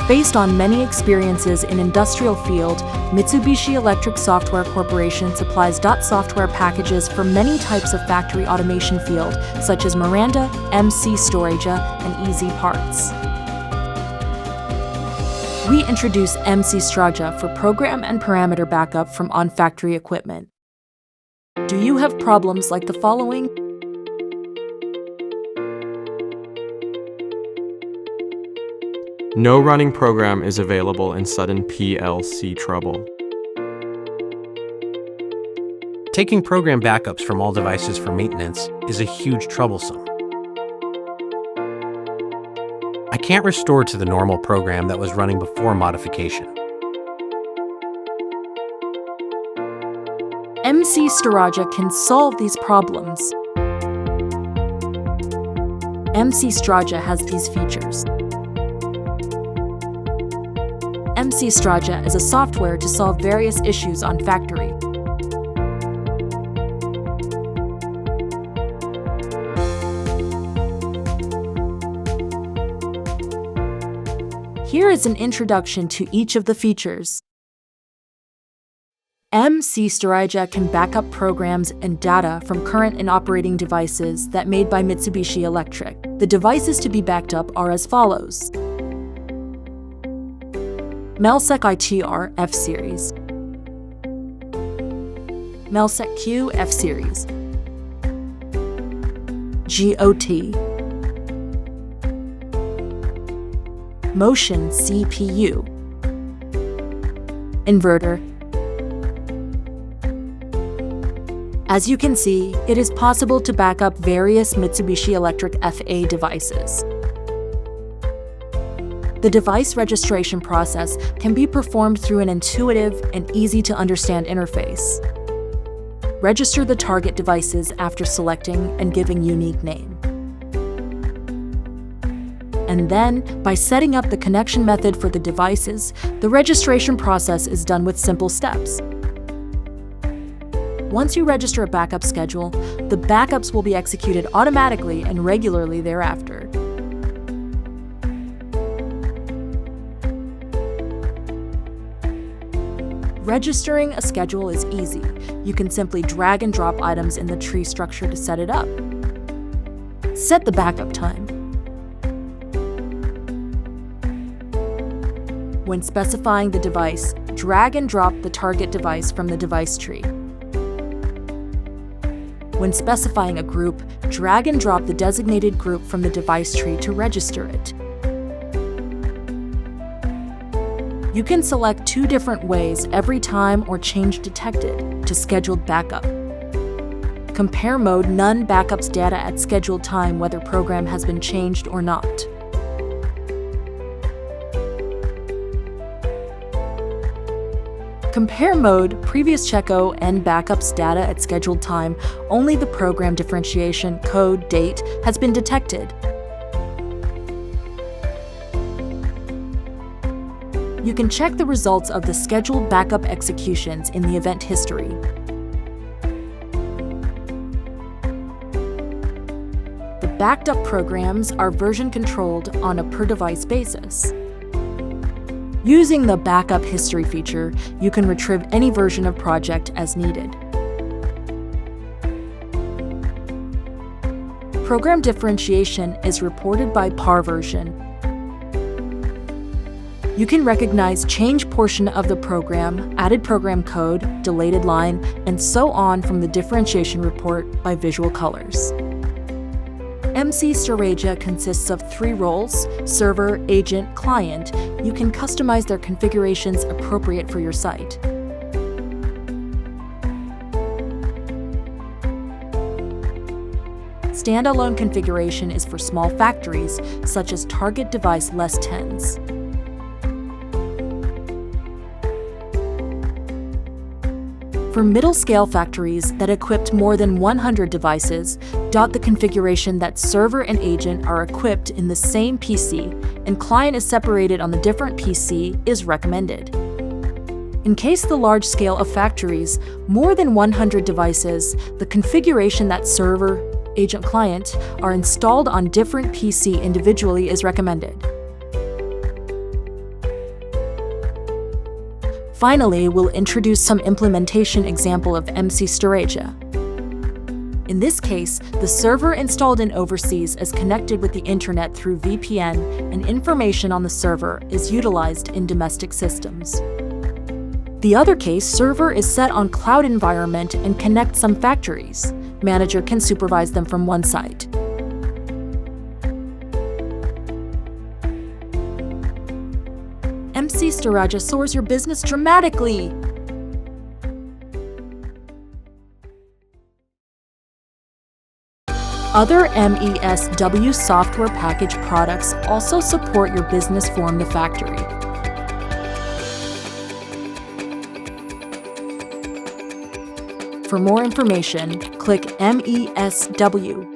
Based on many experiences in industrial field, Mitsubishi Electric Software Corporation supplies .software packages for many types of factory automation field, such as Miranda, MCStoragia, and Easy Parts. We introduce MCStoragia for program and parameter backup from on-factory equipment. Do you have problems like the following? No running program is available in sudden PLC trouble. Taking program backups from all devices for maintenance is a huge troublesome. I can't restore to the normal program that was running before modification. MCStoragia can solve these problems. MCStoragia has these features. MCStoragia is a software to solve various issues on factory. Here is an introduction to each of the features. MCStoragia can back up programs and data from current and operating devices that made by Mitsubishi Electric. The devices to be backed up are as follows: Melsec ITR F-Series, Melsec Q F-Series, GOT, Motion CPU, Inverter. As you can see, it is possible to back up various Mitsubishi Electric FA devices. The device registration process can be performed through an intuitive and easy-to-understand interface. Register the target devices after selecting and giving unique name. And then, by setting up the connection method for the devices, the registration process is done with simple steps. Once you register a backup schedule, the backups will be executed automatically and regularly thereafter. Registering a schedule is easy. You can simply drag and drop items in the tree structure to set it up. Set the backup time. When specifying the device, drag and drop the target device from the device tree. When specifying a group, drag and drop the designated group from the device tree to register it. You can select 2 different ways every time or change detected to scheduled backup. Compare mode: none backups data at scheduled time whether program has been changed or not. Compare mode: previous check-o and backups data at scheduled time, only the program differentiation, code, date has been detected. You can check the results of the scheduled backup executions in the event history. The backed up programs are version controlled on a per-device basis. Using the backup history feature, you can retrieve any version of project as needed. Program differentiation is reported by par version. You can recognize change portion of the program, added program code, deleted line, and so on from the differentiation report by visual colors. MCStoragia consists of 3 roles: server, agent, client. You can customize their configurations appropriate for your site. Standalone configuration is for small factories, such as target device less 10s. For middle-scale factories that equipped more than 100 devices, the configuration that server and agent are equipped in the same PC and client is separated on the different PC is recommended. In case the large scale of factories, more than 100 devices, the configuration that server, agent, client are installed on different PC individually is recommended. Finally, we'll introduce some implementation example of MCStoragia. In this case, the server installed in overseas is connected with the internet through VPN, and information on the server is utilized in domestic systems. The other case, server is set on cloud environment and connects some factories. Manager can supervise them from one site. MCStoragia soars your business dramatically! Other MCSW software package products also support your business from the factory. For more information, click MCSW